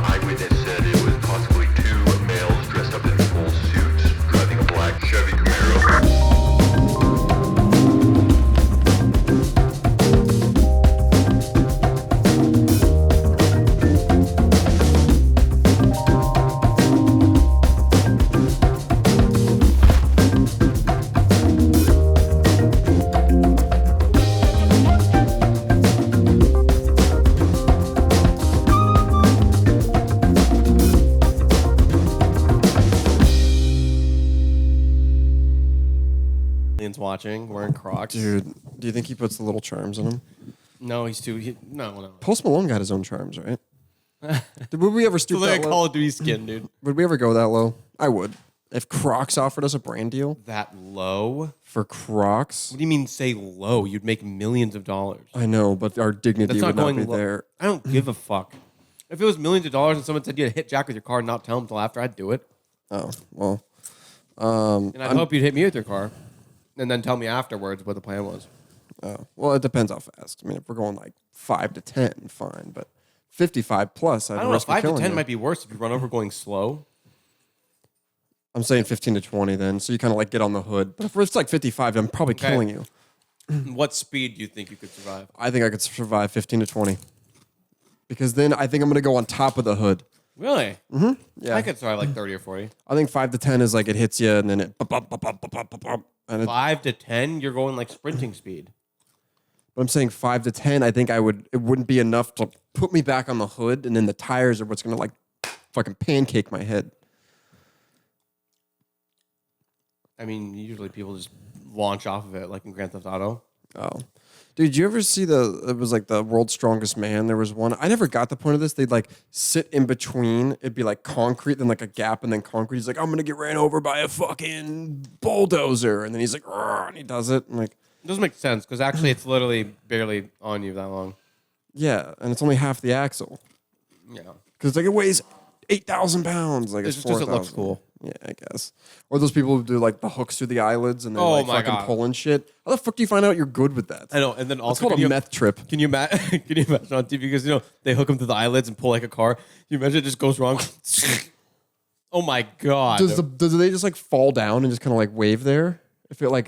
Eyewitness said it was possibly two males dressed up in full suits driving a black Chevy Camaro. Watching, wearing Crocs. Dude, do you think he puts the little charms in them? No, he's too. No. Post Malone got his own charms, right? Would we ever stoop It's like that a low? Call of Duty skin, dude. Would we ever go that low? I would. If Crocs offered us a brand deal That low? for Crocs, What do you mean say low? You'd make millions of dollars. I know, but our dignity That's would not not going be low. there. I don't give a fuck. If it was millions of dollars and someone said you had to hit Jack with your car and not tell him until after, I'd do it. Oh, well. And I'd hope you'd hit me with your car and then tell me afterwards what the plan was. Oh, well, it depends how fast. I mean, if we're going like 5 to 10, fine. But 55 plus, I'd I don't know. risk 5 to 10 you. might be worse if you run over going slow. I'm saying 15 to 20 then, so you kind of like get on the hood. But if it's like 55, I'm probably Okay. killing you. What speed do you think you could survive? I think I could survive 15 to 20. Because then I think I'm going to go on top of the hood. Really? Mm-hmm. Yeah. I could survive like 30 or 40. I think 5 to 10 is like it hits you and then it... And 5 to 10, you're going like sprinting speed. But I'm saying 5 to 10, I think it wouldn't be enough to put me back on the hood, and then the tires are what's going to like fucking pancake my head. I mean, usually people just launch off of it like in Grand Theft Auto. Oh. Dude, did you ever see it was like the World's Strongest Man? There was one. I never got the point of this. They'd like sit in between. It'd be like concrete, then like a gap, and then concrete. He's like, I'm going to get ran over by a fucking bulldozer. And then he's like, "Arr," and he does it. And like, It doesn't make sense because actually it's literally barely on you that long. yeah, and it's only half the axle. Yeah. Because like it weighs 8,000 pounds. Like It it's just doesn't 4,000. look cool. Yeah, I guess. Or those people who do like the hooks through the eyelids and they're Oh like my fucking God. pulling shit. How the fuck do you find out you're good with that? I know, and then It's also called a meth trip. Can you imagine on TV because they hook them to the eyelids and pull like a car? Can you imagine it just goes wrong? Oh my God! Does they just like fall down and just kind of like wave there? If it went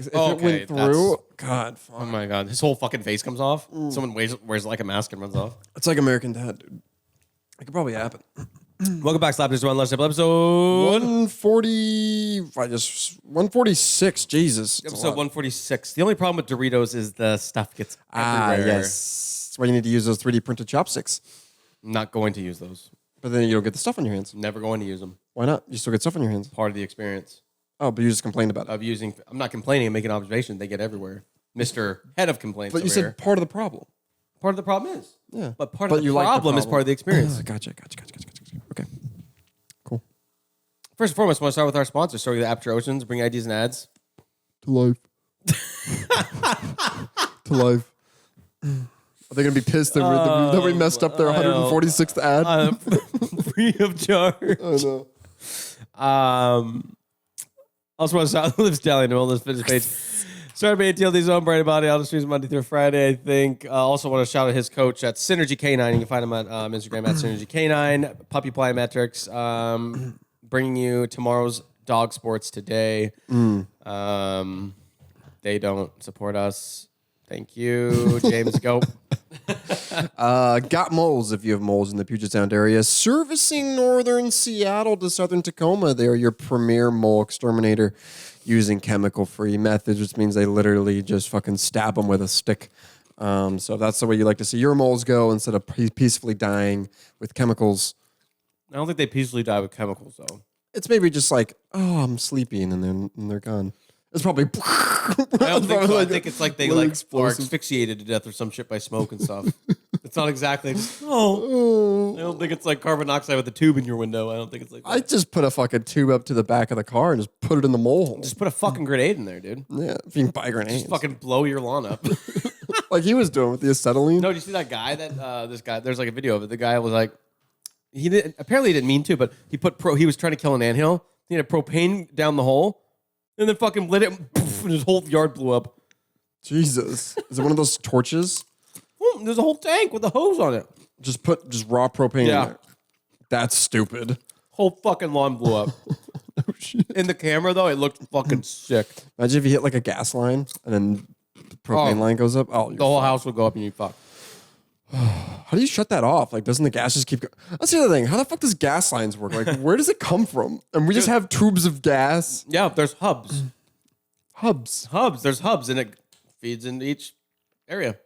through, God, fuck. Oh my God! His whole fucking face comes off. Someone wears like a mask and runs off. It's like American Dad, dude. It could probably happen. Welcome back, Slappers. One last episode. 146. Jesus. It's a Episode lot. 146. The only problem with Doritos is the stuff gets everywhere. Yes. That's why you need to use those 3D printed chopsticks. I'm not going to use those. But then you don't get the stuff on your hands. Never going to use them. Why not? You still get stuff on your hands. Part of the experience Oh, but you just complained about it. of using. I'm not complaining. I'm making an observation. They get everywhere. Mr. Head of Complaints. But you over said here. part of the problem. Part of the problem is. Yeah. But part of the you like problem is part of the experience. Gotcha. Okay. Cool. First and foremost, I want to start with our sponsor, Story of the Aperture Oceans. Bring ideas and ads. To life. To life. Are they going to be pissed that we messed up their 146th ad? Free of charge. I know. Also want to shout out Lives Daily and Wellness Fitness page. Started by ATLD's own Bright Body on the streams Monday through Friday, I think. Also want to shout out his coach at Synergy K9. You can find him at Instagram at Synergy K9. Puppy Plyometrics. Bringing you tomorrow's dog sports today. They don't support us. Thank you, James. Go. Got moles if you have moles in the Puget Sound area. Servicing northern Seattle to southern Tacoma. They're your premier mole exterminator using chemical-free methods, which means they literally just fucking stab them with a stick. So if that's the way you like to see your moles go, instead of peacefully dying with chemicals, I don't think they peacefully die with chemicals, though. it's maybe just like, oh, I'm sleepy, and they're gone. It's probably... I don't think so. I think it's like they little are explosive. asphyxiated to death or some shit by smoke and stuff. It's not exactly just, I don't think it's like carbon monoxide with a tube in your window. I don't think it's like that. I just put a fucking tube up to the back of the car and just put it in the mole hole. Just put a fucking grenade in there, dude. Yeah, if you can buy grenades. Just fucking blow your lawn up. like he was doing with the acetylene. No, did you see that guy that this guy? There's like a video of it. The guy was like, apparently he didn't mean to, but he was trying to kill an anthill, He had propane down the hole, and then fucking lit it, and poof, and his whole yard blew up. Jesus. Is it one of those torches? There's a whole tank with a hose on it. Just raw propane in Yeah. there. That's stupid. Whole fucking lawn blew up. Oh, shit. In the camera, though, it looked fucking sick. Imagine if you hit like a gas line and then the propane line goes up. Oh, The whole house would go up and you'd fuck. how do you shut that off? Like, doesn't the gas just keep going? That's the other thing. How the fuck does gas lines work? Like, where does it come from? And we just have tubes of gas. Yeah, there's hubs. Hubs. There's hubs, and it feeds into each area.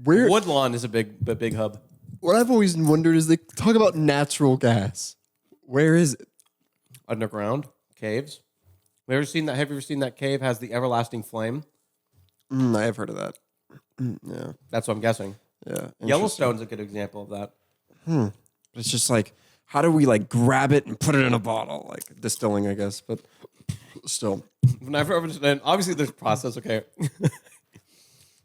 Where? Woodlawn is a big hub. What I've always wondered is they talk about natural gas. Where is it? Underground caves. Have you ever seen that cave has the everlasting flame? I have heard of that. Yeah. That's what I'm guessing. Yeah. Interesting. Yellowstone's a good example of that. But it's just like, how do we like grab it and put it in a bottle? Like distilling, I guess, but still. Never understand. Obviously, there's process. Okay.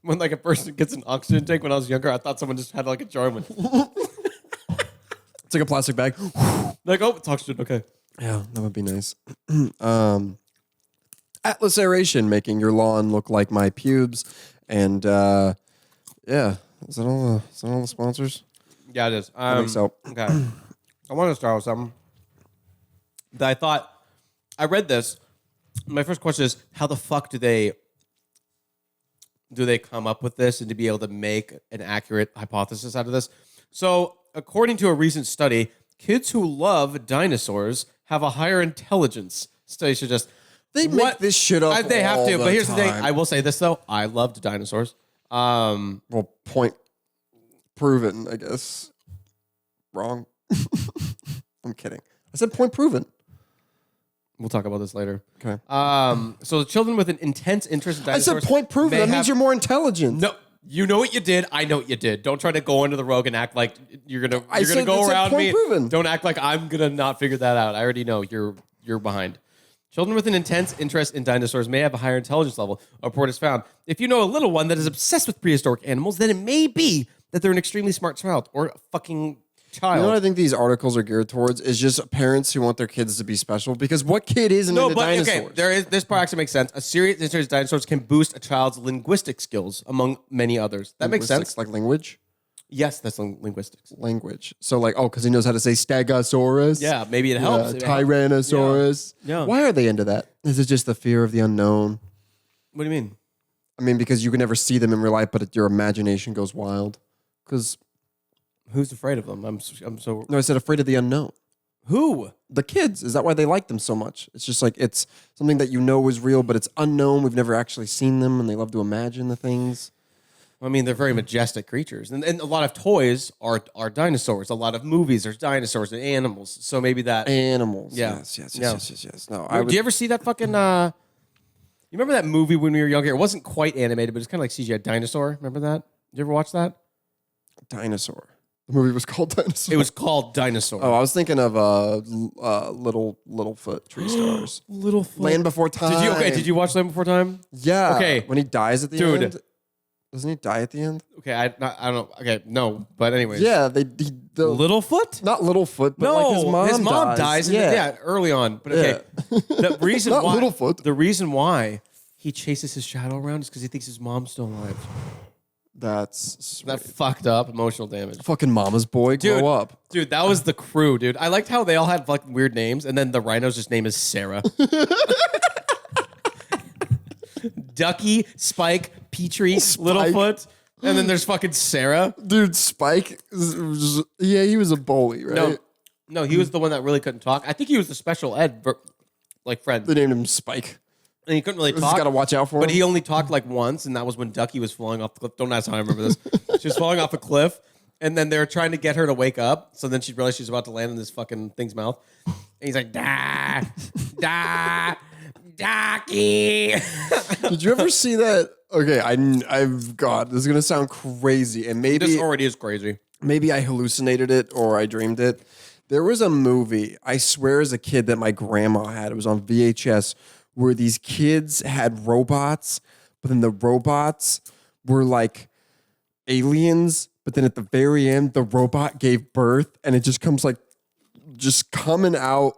When like a person gets an oxygen tank when I was younger, I thought someone just had like a jar and went It's like a plastic bag. like, oh, it's oxygen. Okay. Yeah, that would be nice. Atlas Aeration, making your lawn look like my pubes. And yeah, is that all the sponsors? Yeah, it is. I think so. Okay. I want to start with something that I thought, I read this. My first question is, how the fuck do they come up with this and to be able to make an accurate hypothesis out of this? So, according to a recent study, kids who love dinosaurs have a higher intelligence. Studies suggest They make this shit up. they have to. all But the here's the thing. time. I will say this though. I loved dinosaurs. Well, point proven, I guess. Wrong. I'm kidding. I said point proven. We'll talk about this later. Okay. So the children with an intense interest in I dinosaurs. said point proven. may That means have- you're more intelligent. No, you know what you did. I know what you did. Don't try to go into the rogue and act like you're gonna said go it's a around point me. proven. Don't act like I'm gonna not figure that out. I already know you're behind. Children with an intense interest in dinosaurs may have a higher intelligence level. A report has found. If you know a little one that is obsessed with prehistoric animals, then it may be that they're an extremely smart child or a fucking child. You know what I think these articles are geared towards is just parents who want their kids to be special, because what kid isn't into dinosaurs? okay, this part actually makes sense. A serious interest in dinosaurs can boost a child's linguistic skills, among many others. That makes sense. Like language? Yes, that's linguistics. Language. So like, because he knows how to say stegosaurus. Yeah, maybe it helps. It helps. Tyrannosaurus. Yeah. Why are they into that? Is it just the fear of the unknown? What do you mean? I mean, because you can never see them in real life, but your imagination goes wild. Because, Who's afraid of them? I'm so. no, I said afraid of the unknown. Who? The kids. Is that why they like them so much? It's just like, it's something that you know is real, but it's unknown. We've never actually seen them, and they love to imagine the things. I mean, they're very majestic creatures, and a lot of toys are dinosaurs. A lot of movies, there's dinosaurs and animals. So maybe that. Animals. Yeah. Yes. No, Did you ever see that fucking? You remember that movie when we were younger? It wasn't quite animated, but it's kind of like CGI. Dinosaur. Remember that? Did you ever watch that? Dinosaur. The movie was called Dinosaur. It was called Dinosaur. Oh, I was thinking of Littlefoot Tree Stars. Littlefoot. Land Before Time. Did you watch Land Before Time? Yeah. Okay. When he dies at the Dude. end. Doesn't he die at the end? Okay, I don't know. Okay, no, but anyways. Yeah, Littlefoot? not Littlefoot, but No, like his mom dies. Yeah. Early on. But okay, the reason Not why Littlefoot. the reason why he chases his shadow around is because he thinks his mom's still alive. That's sweet. That fucked up emotional damage. Fucking mama's boy. Grow up. Dude, that was the crew, dude. I liked how they all had fucking weird names, and then the rhino's just name is Sarah. Ducky, Spike, Petrie, Littlefoot, and then there's fucking Sarah. Dude, Spike. He was a bully, right? No, he was the one that really couldn't talk. I think he was the special ed, friend. They named him Spike. And he couldn't really Just talk. got to watch out for him. But he only talked like once, and that was when Ducky was falling off the cliff. Don't ask how I remember this. She was falling off a cliff, and then they were trying to get her to wake up. So then she realized she was about to land in this fucking thing's mouth. And he's like, da, Ducky. Did you ever see that? Okay, I've got this is gonna sound crazy, and maybe This already is crazy. maybe I hallucinated it or I dreamed it. There was a movie, I swear as a kid, that my grandma had. It was on VHS, where these kids had robots, but then the robots were like aliens, but then at the very end, the robot gave birth, and it just comes like just coming out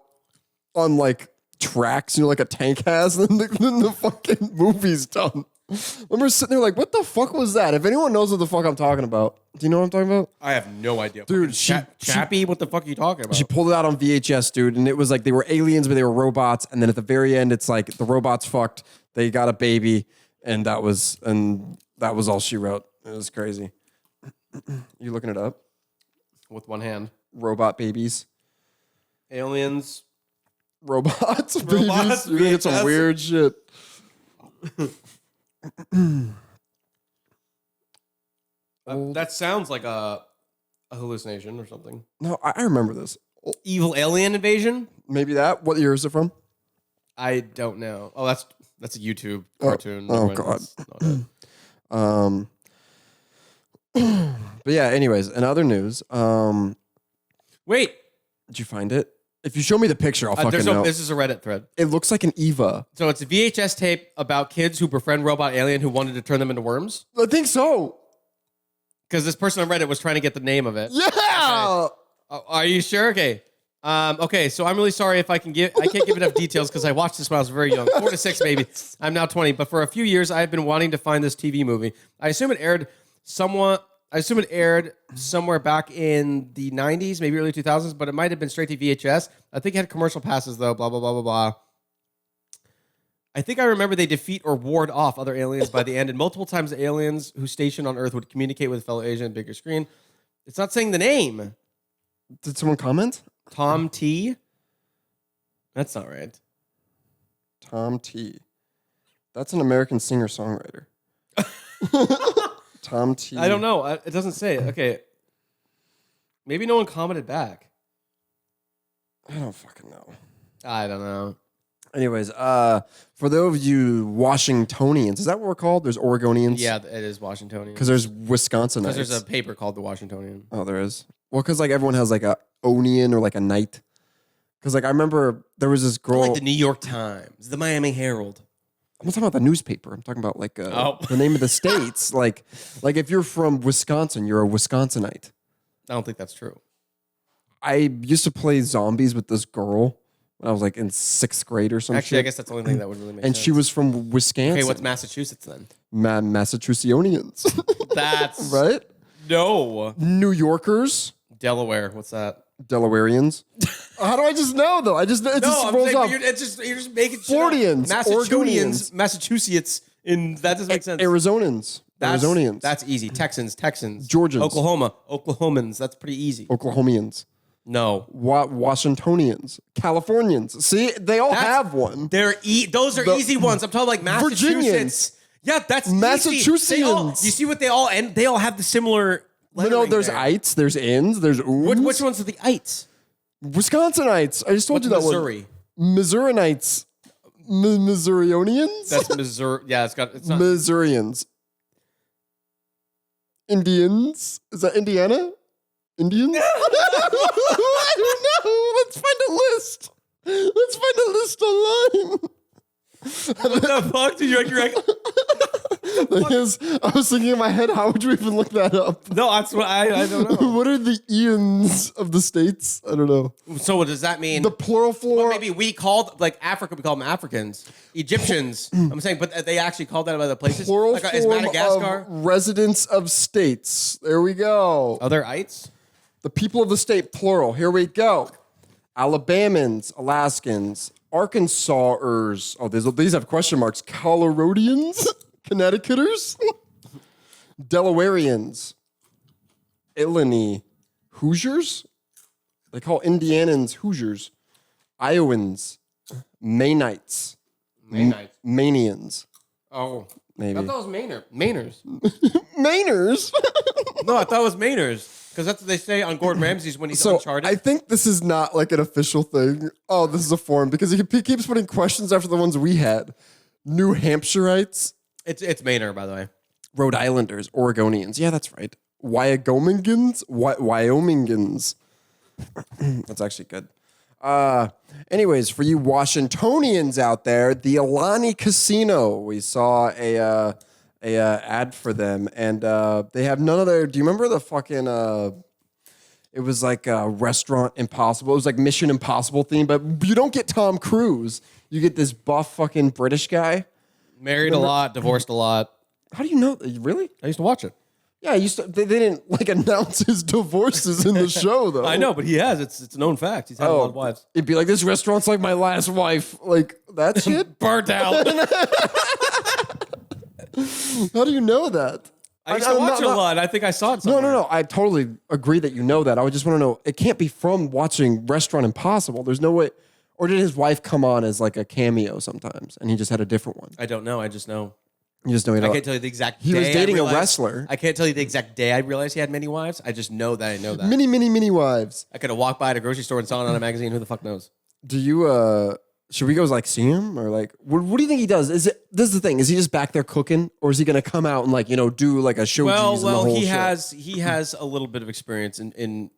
on like tracks, like a tank has, and then the fucking movie's done. I remember sitting there like, what the fuck was that? If anyone knows what the fuck I'm talking about, do you know what I'm talking about? I have no idea. Dude, Chappie, what the fuck are you talking about? She pulled it out on VHS, dude, and it was like they were aliens, but they were robots. And then at the very end, it's like the robots fucked, they got a baby, and that was all she wrote. It was crazy. You looking it up? With one hand. Robot babies. Aliens. Robots babies. You're gonna get some weird shit. That sounds like a hallucination or something. No, I remember this. Evil alien invasion? Maybe that. What year is it from? I don't know. Oh, that's a YouTube cartoon. Oh God. But yeah. Anyways, in other news, wait. did you find it? If you show me the picture, I'll fucking know. This is a Reddit thread. It looks like an Eva. So it's a VHS tape about kids who befriend robot alien who wanted to turn them into worms. I think so. Because this person on Reddit was trying to get the name of it. Yeah. Okay. Are you sure? Okay. Okay. So I'm really sorry if I can't give enough details because I watched this when I was very young, 4 to 6 maybe. I'm now 20, but for a few years I've been wanting to find this TV movie. I assume it aired somewhere back in the 90s, maybe early 2000s, but it might have been straight to VHS. I think it had commercial passes though. Blah blah blah blah blah. I think I remember they defeat or ward off other aliens by the end, and multiple times the aliens who stationed on Earth would communicate with a fellow agent, bigger screen. It's not saying the name. Did someone comment? Tom T? That's not right. Tom T. That's an American singer-songwriter. Tom T. I don't know. It doesn't say it. Okay. Maybe no one commented back. I don't fucking know. I don't know. Anyways, for those of you Washingtonians, is that what we're called? There's Oregonians? Yeah, it is Washingtonian. Because there's Wisconsinites. Because there's a paper called the Washingtonian. Oh, there is? Well, because like everyone has like a Onian or like a Knight. Because like I remember there was this girl. Like the New York Times, the Miami Herald. I'm not talking about the newspaper. I'm talking about like the name of the states. like if you're from Wisconsin, you're a Wisconsinite. I don't think that's true. I used to play zombies with this girl when I was like in 6th grade or something. Actually, I guess that's the only thing that would really make sense. And she was from Wisconsin. Okay, what's Massachusetts then? Massachusettsians. That's right? No. New Yorkers. Delaware. What's that? Delawareans. How do I just know though? It just rolls off. You're just making shit Floridians, up. Oregonians, Massachusetts. That doesn't make sense. Arizonans. Arizonians. That's easy. Texans. Georgians. Oklahomans. That's pretty easy. Oklahomians. No. Washingtonians. Californians. See, they all have one. Those are easy ones. I'm talking like Massachusetts. Virginians. Yeah, that's Massachusettsians. easy. You see what they all have the similar. No, there's ites, there's ins, there's oons. Which ones are the ites? Wisconsinites. I just told you that Missouri? one. Missourinites. Missourionians? That's Missouri. Yeah, it's not. Missourians. Indians? Is that Indiana? Indians? I don't know. Let's find a list. Let's find a list online. What the fuck did you reckon? I was thinking in my head, how would you even look that up? No, that's what I don't know. What are the Ians of the states? I don't know. So what does that mean? The plural form. Well, maybe we called like Africa. We call them Africans, Egyptians. I'm saying, but they actually called that in other places. Plural like, form is Madagascar? of residents of states. There we go. Other ites? The people of the state, plural. Here we go. Alabamans, Alaskans, Arkansasers. Oh, these have question marks. Coloradians, Connecticuters, Delawareans, Illini, Hoosiers. They call Indianans Hoosiers. Iowans, Mainites, Manians. Oh, Maybe. I thought it was Mainers. Mainers. No, I thought it was Mainers. Because that's what they say on Gordon Ramsay's when he's Uncharted. I think this is not like an official thing. Oh, this is a form because he keeps putting questions after the ones we had. New Hampshireites. It's Mainer, by the way. Rhode Islanders, Oregonians. Yeah, that's right. Wyomingans. Wyomingans. That's actually good. Anyways, for you Washingtonians out there, the Alani Casino. We saw a ad for them, and they have none of their. Do you remember the fucking? It It was like a Restaurant Impossible. It was like Mission Impossible theme, but you don't get Tom Cruise. You get this buff fucking British guy. Married a lot, divorced a lot. How do you know? Really? I used to watch it. Yeah, I used to. They didn't like announce his divorces in the show, though. I know, but he has. It's a known fact. He's had a lot of wives. It'd be like, this restaurant's like my last wife. Like, that shit? Burnt out. How do you know that? I used to watch it a lot. I think I saw it somewhere. No. I totally agree that you know that. I just want to know, it can't be from watching Restaurant Impossible. There's no way. Or did his wife come on as like a cameo sometimes and he just had a different one? I don't know. I just know. You just know. I can't tell you the exact day. He was dating a wrestler. I can't tell you the exact day I realized he had many wives. I just know that I know that. Many wives. I could have walked by at a grocery store and saw it on a magazine. Who the fuck knows? Do you, should we go like see him or like, what do you think he does? This is the thing. Is he just back there cooking or is he going to come out and like, do like a show? Well, he has a little bit of experience in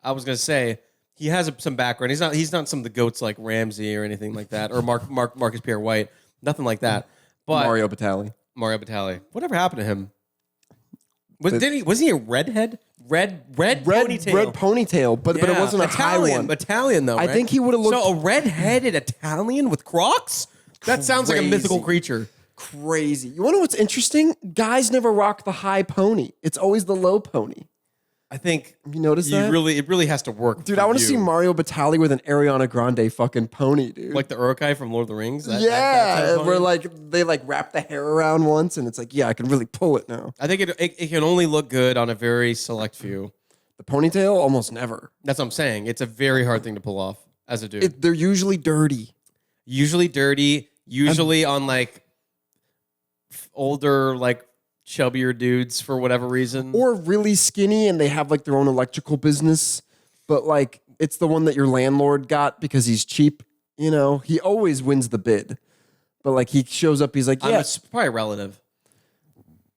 I was going to say, he has some background. He's not some of the goats like Ramsey or anything like that, or Marcus Pierre White, nothing like that. But Mario Batali. Whatever happened to him? Was he a redhead? Red ponytail. Red ponytail, but it wasn't a high one. Italian though. I right? think he would have looked so a red-headed Italian with Crocs. That sounds like a mythical creature. Crazy. You want to know what's interesting? Guys never rock the high pony. It's always the low pony. I think you notice that? It really has to work. Dude, I want to see Mario Batali with an Ariana Grande fucking pony, dude. Like the Urukai from Lord of the Rings? That where like they like wrap the hair around once and it's like, yeah, I can really pull it now. I think it can only look good on a very select few. The ponytail, almost never. That's what I'm saying. It's a very hard thing to pull off as a dude. They're usually dirty. Usually on like older, like chubbier dudes for whatever reason. Or really skinny and they have like their own electrical business, but like it's the one that your landlord got because he's cheap. He always wins the bid. But like he shows up, he's like, yeah. It's probably relative.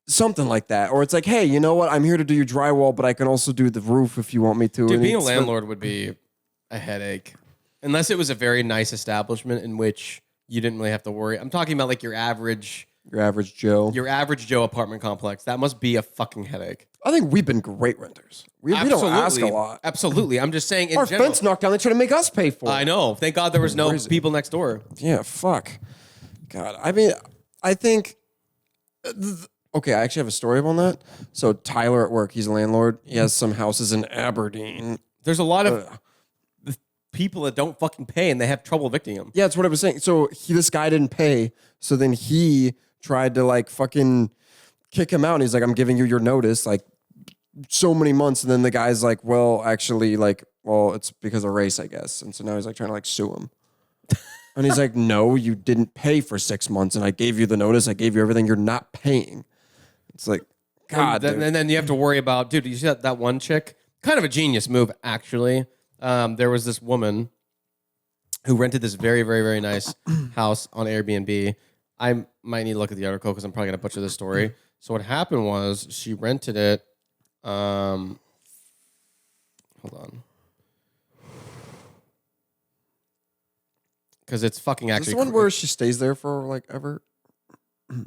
Something like that. Or it's like, hey, you know what? I'm here to do your drywall, but I can also do the roof if you want me to. Dude, being a landlord would be a headache. Unless it was a very nice establishment in which you didn't really have to worry. I'm talking about like your average Joe apartment complex. That must be a fucking headache. I think we've been great renters. We don't ask a lot. Absolutely. I'm just saying Our fence knocked down. They try to make us pay for it. I know. Thank God there was no people next door. Yeah, fuck. God. I mean, I think... Okay, I actually have a story about that. So Tyler at work, he's a landlord. He has some houses in Aberdeen. There's a lot of people that don't fucking pay and they have trouble evicting them. Yeah, that's what I was saying. So this guy didn't pay. So then he tried to like fucking kick him out. And he's like, I'm giving you your notice, like so many months. And then the guy's like, well, actually, like, well, it's because of race, I guess. And so now he's like trying to like sue him. And he's like, no, you didn't pay for 6 months. And I gave you the notice. I gave you everything. You're not paying. It's like, God. And then you have to worry about, dude, you see that one chick? Kind of a genius move, actually. There was this woman who rented this very, very, very nice house on Airbnb. I might need to look at the article because I'm probably going to butcher this story. So what happened was she rented it. Hold on. Because it's fucking actually... Is this the one where she stays there for like ever? Is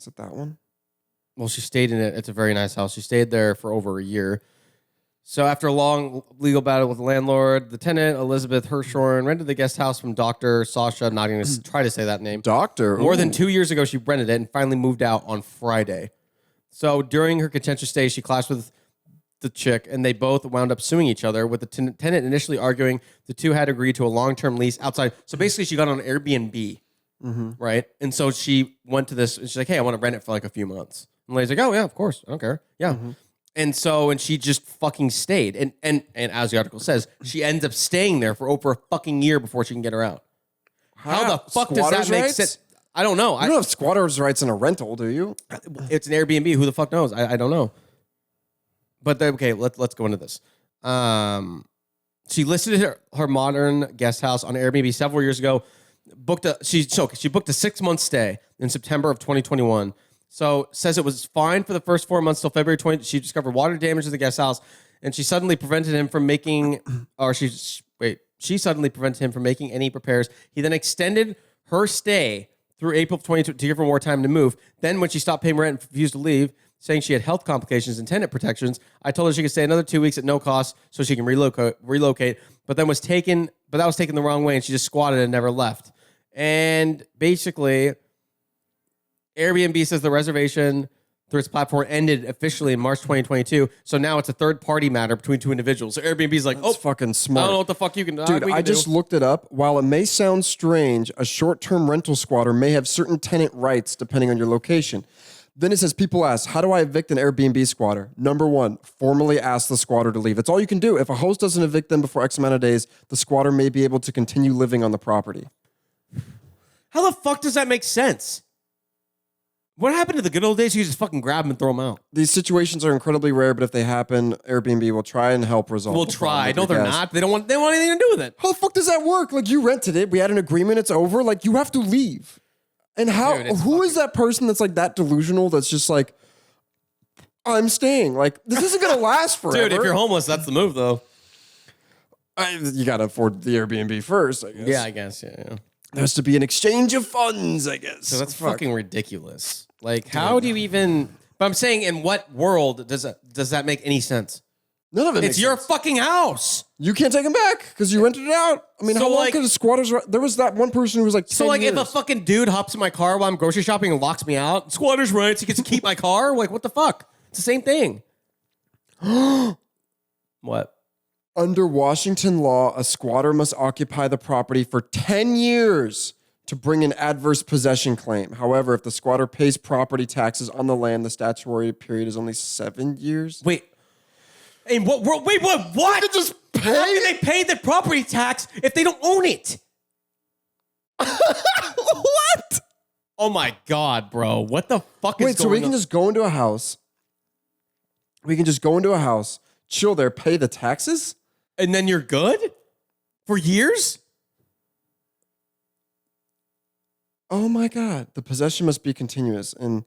it that one? Well, she stayed in it. It's a very nice house. She stayed there for over a year. So after a long legal battle with the landlord, the tenant, Elizabeth Hirshhorn, rented the guest house from Dr. Sasha, not going to try to say that name. Doctor? More than 2 years ago, she rented it and finally moved out on Friday. So during her contentious stay, she clashed with the chick, and they both wound up suing each other, with the tenant initially arguing the two had agreed to a long-term lease outside. So basically, she got on Airbnb, right? And so she went to this, and she's like, hey, I want to rent it for like a few months. And Lady's like, oh, yeah, of course. I don't care. Yeah. And she just fucking stayed. And as the article says, she ends up staying there for over a fucking year before she can get her out. How the fuck does that make sense? I don't know. You don't have squatters' rights in a rental, do you? It's an Airbnb. Who the fuck knows? I don't know. But okay, let's go into this. She listed her modern guest house on Airbnb several years ago. She booked a 6-month stay in September of 2021. So says it was fine for the first 4 months till February 20. She discovered water damage to the guest house, and she suddenly prevented him from making, she suddenly prevented him from making any repairs. He then extended her stay through April 20 to give her more time to move. Then when she stopped paying rent and refused to leave, saying she had health complications and tenant protections, I told her she could stay another 2 weeks at no cost so she can relocate. But that was taken the wrong way, and she just squatted and never left. And basically, Airbnb says the reservation through its platform ended officially in March 2022. So now it's a third-party matter between two individuals. So Airbnb's like, That's fucking smart. I don't know what the fuck you can do. Dude, I just looked it up. While it may sound strange, a short-term rental squatter may have certain tenant rights depending on your location. Then it says, people ask, how do I evict an Airbnb squatter? Number one, formally ask the squatter to leave. That's all you can do. If a host doesn't evict them before X amount of days, the squatter may be able to continue living on the property. How the fuck does that make sense? What happened to the good old days? You just fucking grab them and throw them out. These situations are incredibly rare, but if they happen, Airbnb will try and help resolve. We'll the problem try. with No, your they're guest. not. They don't want anything to do with it. How the fuck does that work? Like, you rented it. We had an agreement. It's over. Like, you have to leave. And how? Dude, who is that person that's like that delusional? That's just like, I'm staying. Like, this isn't gonna last forever. Dude, if you're homeless, that's the move, though. You gotta afford the Airbnb first, I guess. Yeah, I guess. Yeah. There has to be an exchange of funds, I guess. So that's fucking ridiculous. Like, how do you even? But I'm saying, in what world does that make any sense? None of it. It's your fucking house. You can't take them back because you rented it out. I mean, So, how long like- could the squatters? There was that one person who was like, 10 So, like, years. if a fucking dude hops in my car while I'm grocery shopping and locks me out, squatter's rights, he gets to keep my car. Like, what the fuck? It's the same thing. What? Under Washington law, a squatter must occupy the property for 10 years to bring an adverse possession claim. However, if the squatter pays property taxes on the land, the statutory period is only 7 years. Wait. In what world? Wait, what? What? Just pay How can it? they pay the property tax if they don't own it? What? Oh my god, bro! What the fuck is Wait, so going we can on? just go into a house. We can just go into a house, chill there, pay the taxes? And then you're good for years? Oh my God. The possession must be continuous. And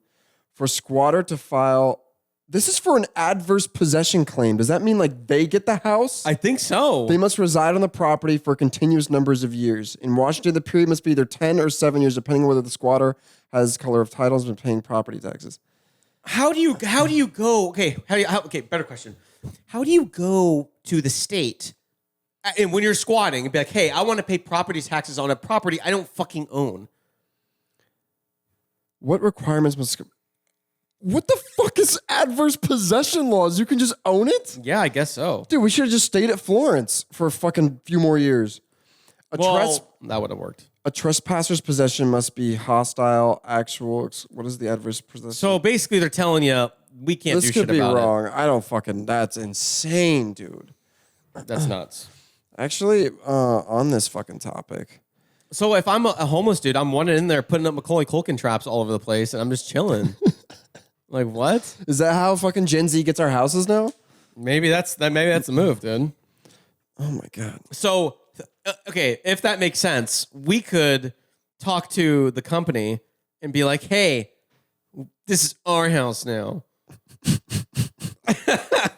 for squatter to file, this is for an adverse possession claim. Does that mean like they get the house? I think so. They must reside on the property for continuous numbers of years. In Washington, the period must be either 10 or 7 years, depending on whether the squatter has color of titles and paying property taxes. How do you go? Okay, okay. Better question. How do you go to the state and when you're squatting and be like, hey, I want to pay property taxes on a property I don't fucking own? What requirements must... What the fuck is adverse possession laws? You can just own it? Yeah, I guess so. Dude, we should have just stayed at Florence for a fucking few more years. That would have worked. A trespasser's possession must be hostile, actual... What is the adverse possession? So basically, they're telling you we can't do this shit could be about wrong. I don't fucking... That's insane, dude. it. That's nuts. Actually, on this fucking topic... So if I'm a homeless dude, I'm wandering in there putting up Macaulay Culkin traps all over the place, and I'm just chilling. Like what? Is that how fucking Gen Z gets our houses now? Maybe that's the move, dude. Oh my God. So okay, if that makes sense, we could talk to the company and be like, "Hey, this is our house now."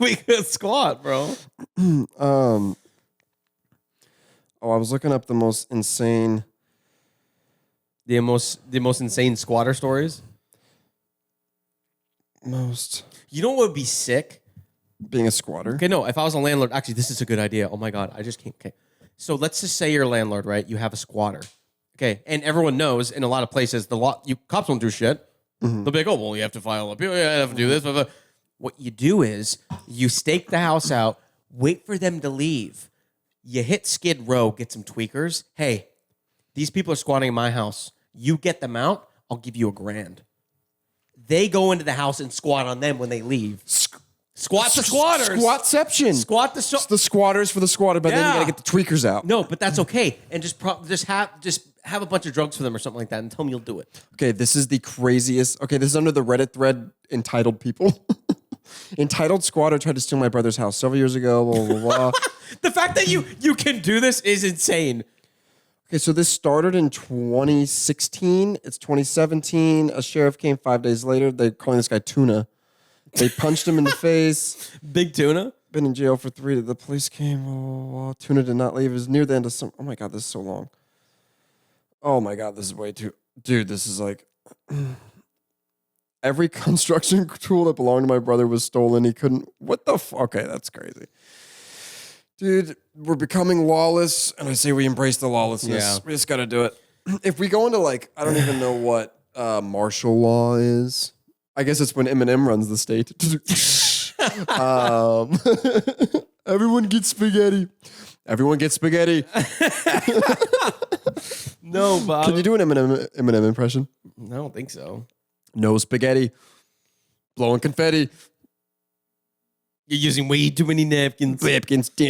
We could squat, bro. I was looking up the most insane... The most insane squatter stories. You know what would be sick? Being a squatter. Okay, no, if I was a landlord, actually, this is a good idea. Oh my God, I just can't. Okay. So let's just say you're a landlord, right? You have a squatter. Okay. And everyone knows in a lot of places, cops don't do shit. They'll be like, oh, well, you have to file appeal. You have to do this. Blah, blah. What you do is you stake the house out, wait for them to leave. You hit Skid Row, get some tweakers. Hey, these people are squatting in my house. You get them out, I'll give you $1,000. They go into the house and squat on them when they leave. Squat the squatters. Squatception. Squat the It's the squatters for the squatter, but then you Yeah. gotta get the tweakers out. No, but that's okay. And just have a bunch of drugs for them or something like that and tell them you'll do it. Okay, this is the craziest. Okay, this is under the Reddit thread entitled people. Entitled squatter tried to steal my brother's house several years ago. Blah, blah, blah. The fact that you can do this is insane. Okay, so this started in 2016. It's 2017. A sheriff came 5 days later. They're calling this guy Tuna. They punched him in the face. Big tuna? Been in jail for 3 days. The police came. Blah, blah, blah. Tuna did not leave. It was near the end of some. Oh my God, this is so long. Oh my God, this is way too. Dude, this is like every construction tool that belonged to my brother was stolen. He couldn't. What the fuck? Okay, that's crazy. Dude, we're becoming lawless, and I say we embrace the lawlessness. Yeah. We just got to do it. If we go into like, I don't even know what martial law is. I guess it's when Eminem runs the state. Everyone gets spaghetti. Everyone gets spaghetti. No, but Can you do an Eminem impression? I don't think so. No spaghetti. Blowing confetti. You're using way too many napkins. Napkins. Do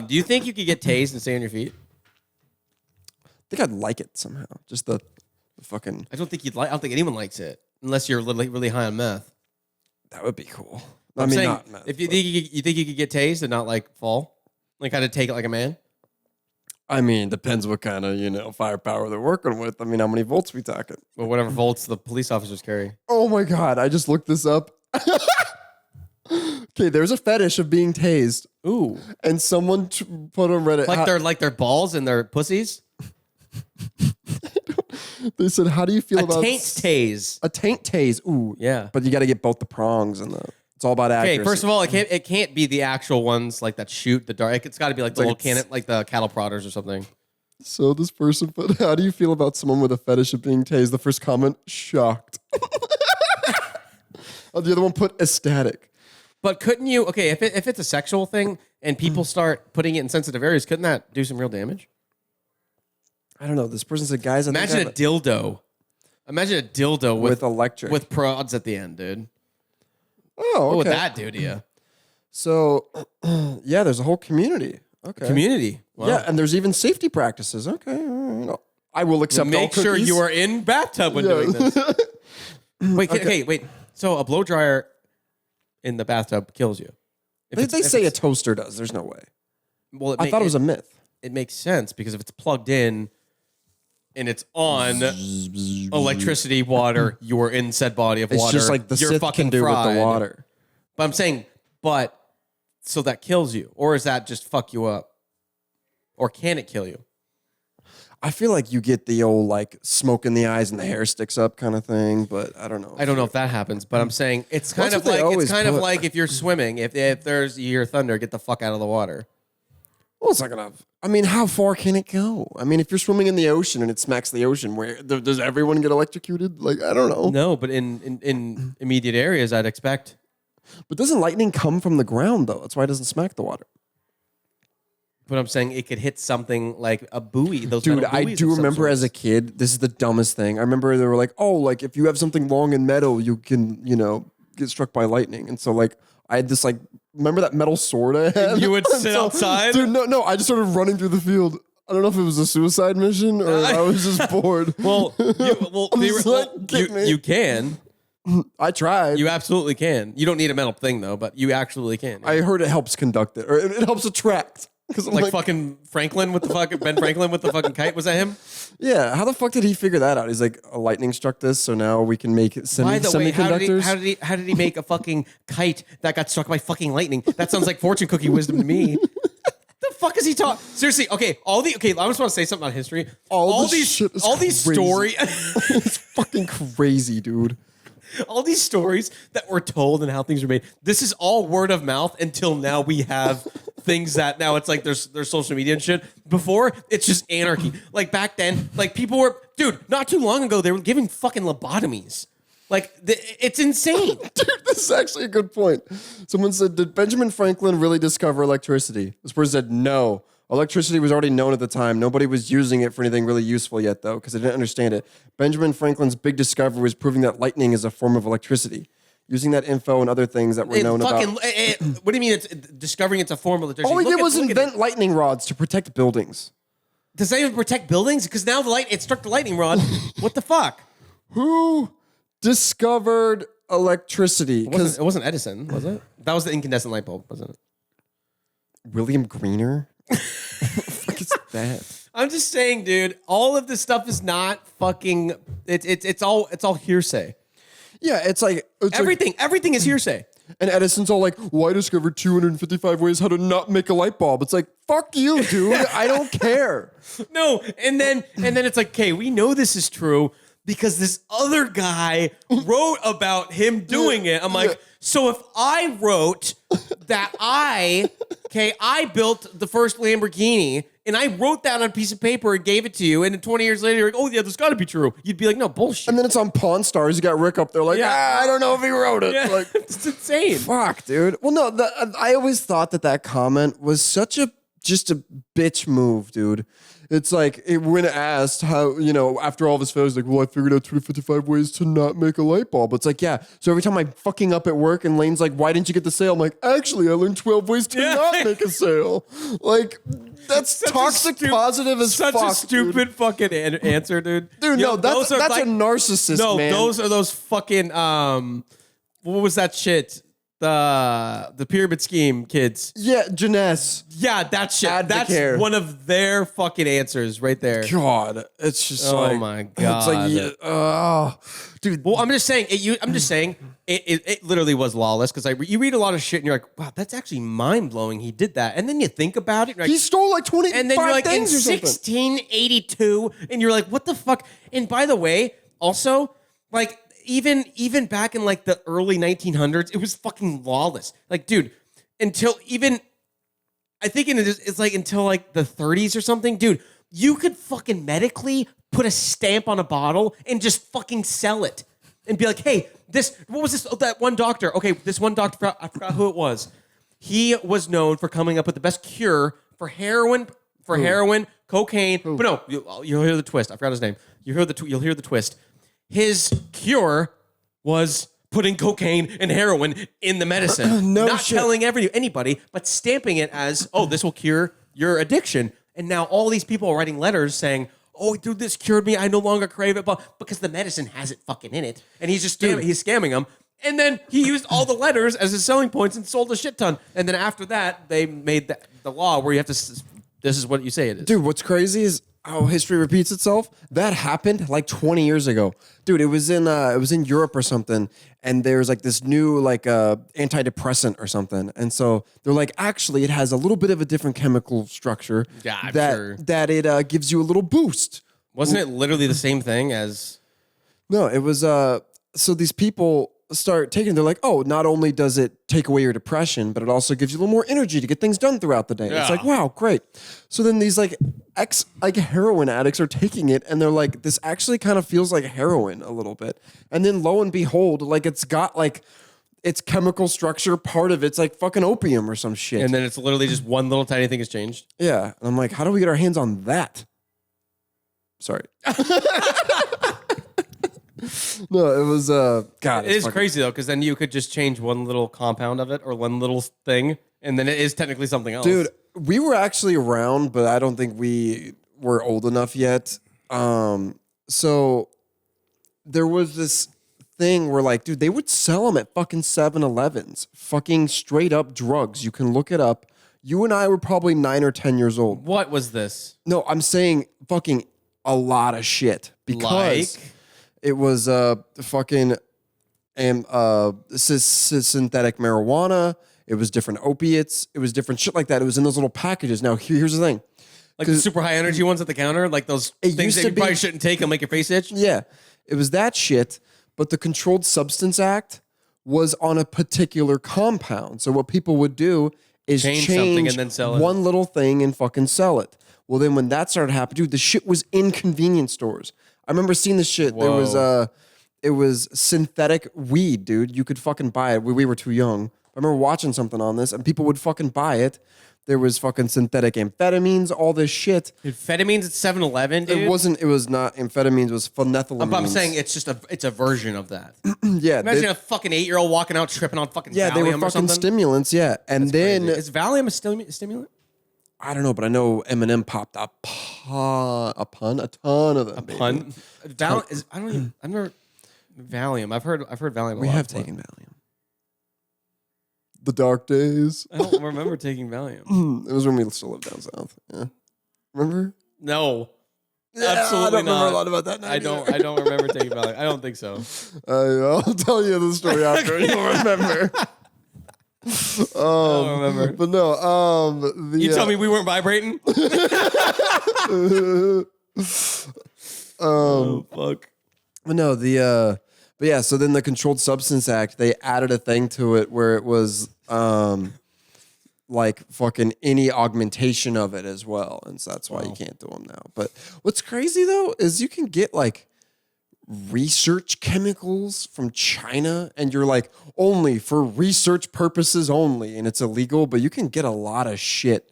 you think you could get tased and stay on your feet? I think I'd like it somehow. Just the fucking. I don't think you'd like. I don't think anyone likes it unless you're really high on meth. That would be cool. I'm saying, not meth, if you but- think you think you could get tased and not like fall, like how to take it like a man. I mean, depends what kind of, firepower they're working with. I mean, how many volts we talking? Or whatever volts the police officers carry. Oh my God. I just looked this up. Okay, there's a fetish of being tased. Ooh, And someone put on Reddit. like their balls and their pussies. They said, how do you feel A about taint tase. a taint tase? Ooh. Yeah. But you got to get both the prongs and it's all about accuracy. Okay, first of all, it can't be the actual ones like that shoot the dart. It's got to be like the Like little cannon, like the cattle prodders or something. So this person put, how do you feel about someone with a fetish of being tased? The first comment, shocked. Oh, the other one put ecstatic. But couldn't you? Okay, if it's a sexual thing and people start putting it in sensitive areas, couldn't that do some real damage? I don't know. This person said, guys, I think Imagine I a have dildo. Imagine a dildo with electric. with prods at the end, dude. Oh, What would okay. that do to you? So, yeah, there's a whole community. Okay. Community. Wow. Yeah, and there's even safety practices. Okay. I will accept all Make sure cookies. you are in bathtub when doing this. Wait. So a blow dryer in the bathtub kills you. If They say a toaster does. There's no way. Well, I thought it was a myth. It makes sense because if it's plugged in and it's on electricity, water, you are in said body of It's water. just like the you're Sith fucking can do fried. with the water. But I'm saying, so that kills you, or is that just fuck you up, or can it kill you? I feel like you get the old like smoke in the eyes and the hair sticks up kind of thing, but I don't know. I don't know if that happens, but I'm saying it's kind That's of what they like always put. if you're swimming, if there's you hear thunder, get the fuck out of the water. Well, it's not gonna. I mean, how far can it go? I mean, if you're swimming in the ocean and it smacks the ocean, where does everyone get electrocuted? Like, I don't know. No, but in immediate areas, I'd expect. But doesn't lightning come from the ground though? That's why it doesn't smack the water. But I'm saying it could hit something like a buoy. Those Dude, metal I buoys do of some remember sort. as a kid, this is the dumbest thing. I remember they were like, oh, like if you have something long and metal, you can, get struck by lightning. And so like I had this like, remember that metal sword I had? You would And sit outside? Dude, no, I just started running through the field. I don't know if it was a suicide mission or I was just bored. Well, Get me. you can. I tried. You absolutely can. You don't need a metal thing though, but you absolutely can. I heard it helps conduct it, or it helps attract. Because like fucking Franklin with the fucking Ben Franklin with the fucking kite. Was that him? yeah, how the fuck did he figure that out? He's like, a lightning struck this, so now we can make By the way, semiconductors. how did he make a fucking kite that got struck by fucking lightning? That sounds like fortune cookie wisdom to me. The fuck is he talking? Seriously, okay. I just want to say something about history. All this shit is these crazy. stories, It's fucking crazy, dude. all these stories that were told and how things were made. This is all word of mouth until now. We have things that now it's like there's social media and shit. Before it's just anarchy. Like back then, like people were, dude. Not too long ago, they were giving fucking lobotomies. Like it's insane. Dude, this is actually a good point. Someone said, did Benjamin Franklin really discover electricity? This person said, no. Electricity was already known at the time. Nobody was using it for anything really useful yet, though, because they didn't understand it. Benjamin Franklin's big discovery was proving that lightning is a form of electricity. Using that info and other things that were known about. What do you mean? It's discovering it's a form of electricity? All he did was look at invent it. lightning rods to protect buildings. Does that even protect buildings? Because now it struck the lightning rod. What the fuck? Who discovered electricity? It wasn't Edison, was it? That was the incandescent light bulb, wasn't it? William Greener? What the fuck is that? I'm just saying, dude. All of this stuff is not fucking. It's all hearsay. Yeah, it's like Everything is hearsay. And Edison's all like, well, I discovered 255 ways how to not make a light bulb. It's like, fuck you, dude. I don't care. No, and then it's like, okay, we know this is true, because this other guy wrote about him doing it. I'm like, so if I wrote that I built the first Lamborghini and I wrote that on a piece of paper and gave it to you, and then 20 years later, you're like, oh yeah, that's got to be true. You'd be like, no, bullshit. And then it's on Pawn Stars. You got Rick up there like, I don't know if he wrote it. Yeah, Like, it's insane. Fuck, dude. Well, no, I always thought that comment was such just a bitch move, dude. It's like when asked how, after all of his failures, like, well, I figured out 255 ways to not make a light bulb. It's like, yeah. So every time I'm fucking up at work and Lane's like, why didn't you get the sale? I'm like, actually, I learned 12 ways to not make a sale. Like, that's toxic positive as fuck. Such a stupid fucking answer, dude. Dude, no, that's a narcissist, man. No, those are those fucking, what was that shit? The pyramid scheme kids. Yeah, Janess. Yeah, that shit. Advocare. That's one of their fucking answers right there. God, it's just oh my god. It's like, dude. Well, I'm just saying. It literally was lawless because you read a lot of shit and you're like, wow, that's actually mind blowing. He did that, and then you think about it. Like, he stole like 20. and then you're like in things or something. 1682, and you're like, what the fuck? And by the way, also like. Even back in like the early 1900s, it was fucking lawless. Like, dude, until even, I think it's like until like the 30s or something, dude, you could fucking medically put a stamp on a bottle and just fucking sell it and be like, hey, what was this? Oh, that one doctor. Okay, this one doctor, I forgot who it was. He was known for coming up with the best cure for heroin, cocaine. But no, you'll hear the twist. I forgot his name. You'll hear the twist. His cure was putting cocaine and heroin in the medicine. Not telling anybody, but stamping it as, oh, this will cure your addiction. And now all these people are writing letters saying, oh, dude, this cured me. I no longer crave it. But because the medicine has it fucking in it. And he's just he's scamming them. And then he used all the letters as his selling points and sold a shit ton. And then after that, they made the law where you have to, this is what you say it is. Dude, what's crazy is how history repeats itself. That happened like 20 years ago. Dude, it was in Europe or something, and there's like this new like antidepressant or something. And so they're like, actually, it has a little bit of a different chemical structure that it gives you a little boost. Wasn't it literally the same thing as? No, it was so these people start taking, they're like, oh, not only does it take away your depression, but it also gives you a little more energy to get things done throughout the day. Yeah. It's like, wow, great. So then these like heroin addicts are taking it and they're like, this actually kind of feels like heroin a little bit. And then lo and behold, like it's got like its chemical structure, part of it's like fucking opium or some shit. And then it's literally just one little tiny thing has changed. Yeah. And I'm like, how do we get our hands on that? Sorry. No, it was God. It is crazy though, because then you could just change one little compound of it or one little thing, and then it is technically something else. Dude, we were actually around, but I don't think we were old enough yet. So there was this thing where like, dude, they would sell them at fucking 7-Elevens, fucking straight up drugs. You can look it up. You and I were probably 9 or 10 years old. What was this? No, I'm saying fucking a lot of shit because. It was fucking synthetic marijuana. It was different opiates. It was different shit like that. It was in those little packages. Now, here's the thing. Like the super high energy ones at the counter? Like those things that you probably shouldn't take and make your face itch? Yeah. It was that shit. But the Controlled Substance Act was on a particular compound. So what people would do is change something and then sell it. One little thing and fucking sell it. Well, then when that started happening, dude, the shit was in convenience stores. I remember seeing this shit. Whoa. It was synthetic weed, dude. You could fucking buy it. We were too young. I remember watching something on this, and people would fucking buy it. There was fucking synthetic amphetamines, all this shit. Amphetamines at 7-Eleven, dude? It was not amphetamines, it was phenethylamines. I'm saying it's a version of that. Yeah. Imagine a fucking 8-year-old walking out tripping on fucking Valium or something. Yeah, they were fucking stimulants, yeah. And then... Crazy. Is Valium a stimulant? I don't know, but I know Eminem popped a ton of them. Valium. I've heard Valium. We have taken Valium. The dark days. I don't remember taking Valium. It was when we still lived down south. Yeah, remember? No, yeah, absolutely I don't not. remember a lot about that. I don't remember taking Valium. I don't think so. I'll tell you the story after. You'll remember. I don't remember. But no, you tell me we weren't vibrating? Oh, fuck. No, but yeah, so then the Controlled Substance Act, they added a thing to it where it was like fucking any augmentation of it as well. And so that's why you can't do them now. But what's crazy though is you can get like research chemicals from China and you're like only for research purposes only, and it's illegal, but you can get a lot of shit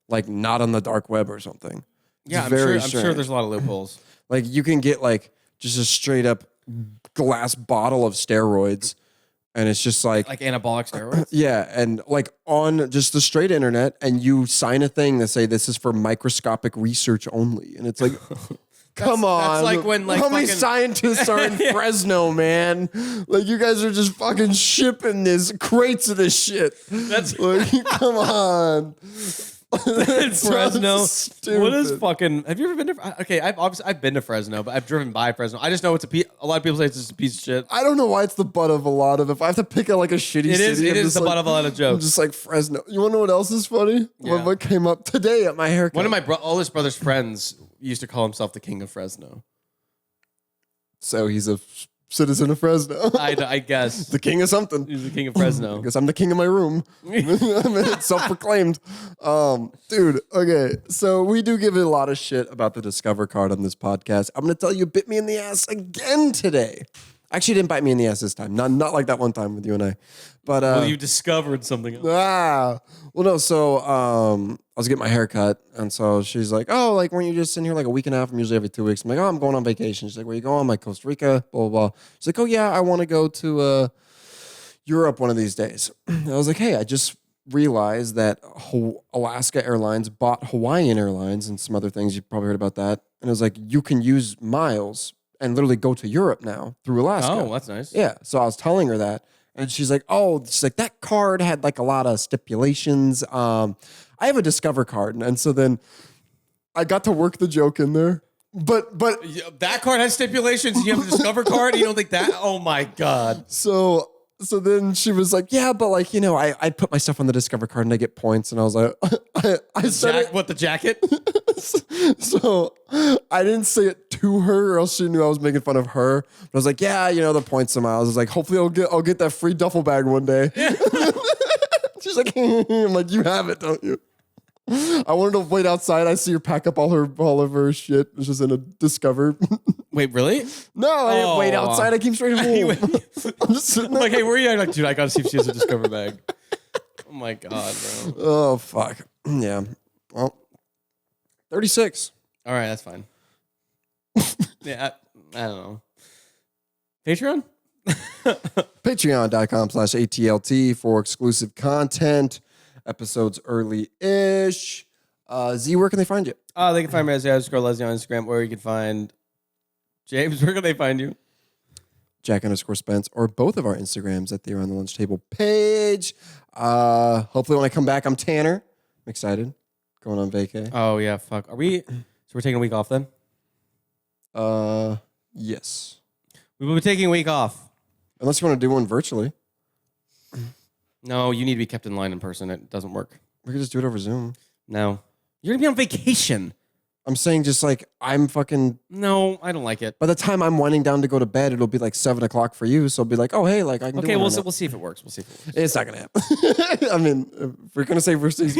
like not on the dark web or something. Yeah, It's I'm sure there's a lot of loopholes. like you can get like just a straight up glass bottle of steroids, and it's just like anabolic steroids. yeah, and like on just the straight internet, and you sign a thing that say this is for microscopic research only, and it's like. Come on. That's like when like how many fucking- scientists are in Fresno, man? Like you guys are just fucking shipping this crates of this shit. That's like, come on. It's Fresno. Stupid. What is fucking? Have you ever been to? Okay, I've been to Fresno, but I've driven by Fresno. I just know it's a lot of people say it's just a piece of shit. I don't know why it's the butt of a lot of. If I have to pick a, like a shitty It is. city, It I'm is just the like, butt of a lot of I'm jokes. just like Fresno. You want to know what else is funny? Yeah. What came up today at my haircut? One of my oldest brother's friends used to call himself the king of Fresno. So he's a citizen of Fresno. I guess the king of something. he's the king of Fresno. I guess I'm the king of my room. I mean, it's self-proclaimed. Dude, okay. So we do give it a lot of shit about the Discover card on this podcast. I'm going to tell you, bit me in the ass again today. Actually, it didn't bite me in the ass this time. Not like that one time with you and I. But Well, you discovered something else. well, no. So I was getting my hair cut, and so she's like, "Oh, like weren't you just sitting here like a week and a half? I'm usually every 2 weeks." I'm like, "Oh, I'm going on vacation." She's like, "Where you going?" I'm like, "Costa Rica." Blah blah blah. She's like, "Oh yeah, I want to go to Europe one of these days." I was like, "Hey, I just realized that Alaska Airlines bought Hawaiian Airlines and some other things. You probably heard about that." And it was like, "You can use miles and literally go to Europe now through Alaska." Oh, that's nice. Yeah. So I was telling her that. And she's like, "Oh, she's like, that card had like a lot of stipulations. I have a Discover card." And so then I got to work the joke in there. But That card has stipulations. You have a Discover card. You don't think that? Oh my god. so then she was like, "Yeah, but like, you know, I put my stuff on the Discover card and I get points." And I was like, I said it. What, the jacket? So I didn't say it to her, or else she knew I was making fun of her. But I was like, "Yeah, you know, the points and miles." I was like, "Hopefully I'll get that free duffel bag one day." She's like, "I'm like, you have it, don't you?" I wanted to wait outside. I see her pack up all of her shit. It's just in a Discover. Wait, really? No, I didn't wait Oh. outside. I came straight home. I'm just sitting I'm there. like, hey, where are you? I'm like, dude, I gotta see if she has a Discover bag. Oh my god, bro. Oh fuck. Yeah. Well, 36. All right, that's fine. Yeah, I don't know. Patreon? Patreon.com/ATLT for exclusive content, episodes early-ish. Z, where can they find you? They can find me as _Leslie on Instagram, or you can find James. Where can they find you? Jack_Spence, or both of our Instagrams at the Around the Lunch Table page. Hopefully when I come back, I'm Tanner. I'm excited. Going on vacay. Oh yeah, fuck. Are we? So we're taking a week off then? Yes. We will be taking a week off. Unless you want to do one virtually. No, you need to be kept in line in person. It doesn't work. We could just do it over Zoom. No, you're gonna be on vacation. I'm saying just like I'm fucking. No, I don't like it. By the time I'm winding down to go to bed, it'll be like 7 o'clock for you. So it'll be like, oh hey, like I can. Okay, do we'll it see, now. we'll see if it works. We'll see if it works. It's not gonna happen. I mean, if we're gonna say versus.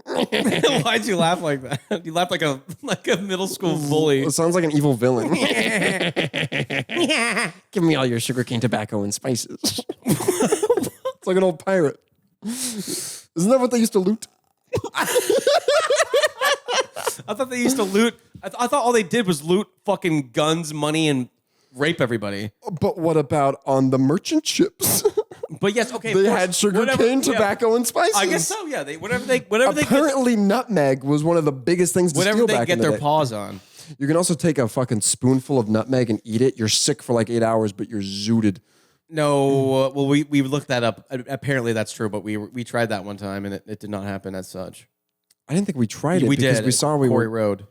Why'd you laugh like that? You laughed like a middle school bully. It sounds like an evil villain. Give me all your sugarcane tobacco and spices. It's like an old pirate. Isn't that what they used to loot? I thought they used to loot. I thought all they did was loot fucking guns, money, and rape everybody. But what about on the merchant ships? But yes, okay. They of course, had sugarcane, whatever- yeah. tobacco, and spices. I guess so. Yeah, whatever they get, Apparently, nutmeg was one of the biggest things to whatever steal they back get in the their day. paws on. You can also take a fucking spoonful of nutmeg and eat it. You're sick for like 8 hours, but you're zooted. No, well, we looked that up. Apparently, that's true. But we tried that one time, and it did not happen as such. I didn't think we tried it We because did. we saw we Quarry were. Road.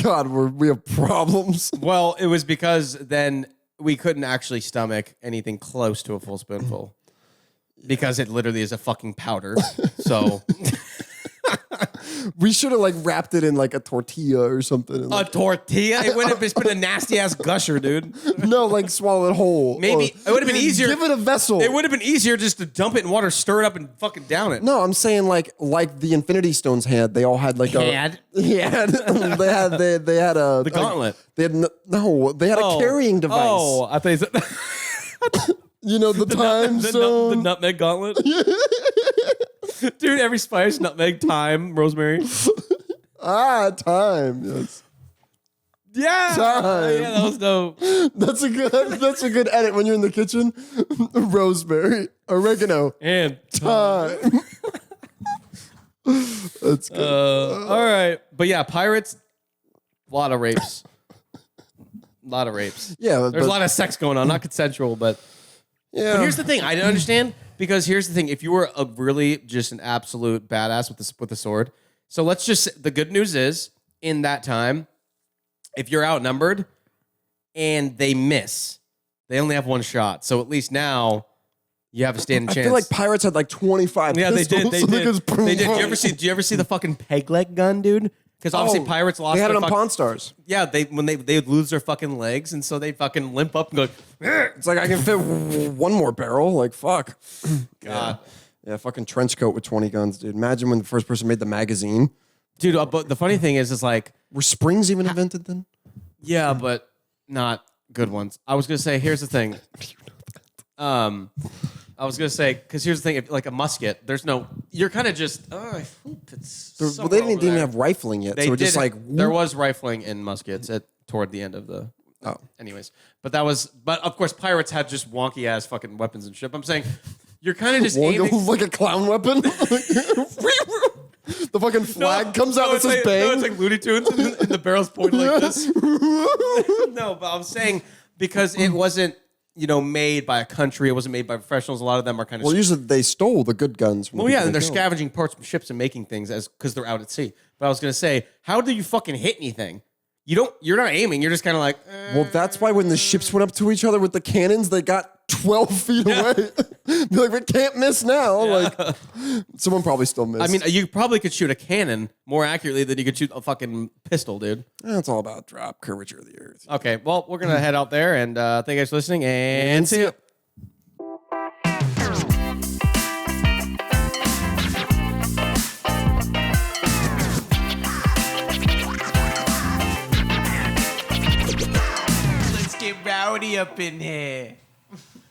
God, we have problems. Well, it was because then we couldn't actually stomach anything close to a full spoonful because it literally is a fucking powder. So We should have like wrapped it in like a tortilla or something. And, A like, tortilla? It would have just been a nasty ass gusher, dude. no, like swallow it whole. Maybe it would have been easier. Give it a vessel. It would have been easier just to dump it in water, stir it up, and fucking down it. No, I'm saying like the Infinity Stones had. They all had like they had they had a The gauntlet. They had they had a carrying device. Oh, I thought you said You know the time zone. the nutmeg gauntlet. Dude, every spice: nutmeg, thyme, rosemary. Time. Yes. Yeah, Time. yeah, that was dope. That's a good edit when you're in the kitchen. Rosemary, oregano, And thyme. That's good. all right, but yeah, pirates. A lot of rapes. Yeah, There's a lot of sex going on, not consensual, but. Yeah. But here's the thing, I didn't understand because here's the thing: if you were a really just an absolute badass with the sword, so let's just the good news is in that time, if you're outnumbered and they miss, they only have one shot. So at least now you have a standing chance. I feel like pirates had like 25. Yeah, pistols, they so did. could They did. Did you ever see the fucking peg leg gun, dude? Because obviously pirates lost. They had their it on Pawn Stars. Yeah, they would lose their fucking legs, and so they fucking limp up and go. It's like I can fit one more barrel. Like fuck. God. Yeah, fucking trench coat with 20 guns, dude. Imagine when the first person made the magazine. Dude, but the funny thing is like. Were springs even invented then? Yeah, but not good ones. I was gonna say, here's the thing. I was gonna say, because here's the thing: if, like a musket, there's no. You're kind of just. Oh, I hope it's. Well, they didn't even have rifling yet, They so did, just like there was rifling in muskets toward the end of the. Oh. Anyways, but of course, pirates had just wonky ass fucking weapons and shit. I'm saying, you're kind of just aiming. like a clown weapon. The fucking flag comes out and says bang. No, it's like Looney Tunes, and the barrel's pointed like this. No, but I'm saying because it wasn't. Made by a country. It wasn't made by professionals. A lot of them are kind of. Well, usually they stole the good guns. From Well, the yeah, people and they're they killed. scavenging parts from ships and making things because they're out at sea. But I was gonna say, how do you fucking hit anything? You're not aiming. You're just kind of like. Well, that's why when the ships went up to each other with the cannons, they got 12 feet away. Be like, we can't miss now. Like, someone probably still missed. I mean, you probably could shoot a cannon more accurately than you could shoot a fucking pistol, dude. It's all about drop curvature of the earth. Okay, well, we're gonna head out there, and thank you guys for listening, and see you. Let's get rowdy up in here.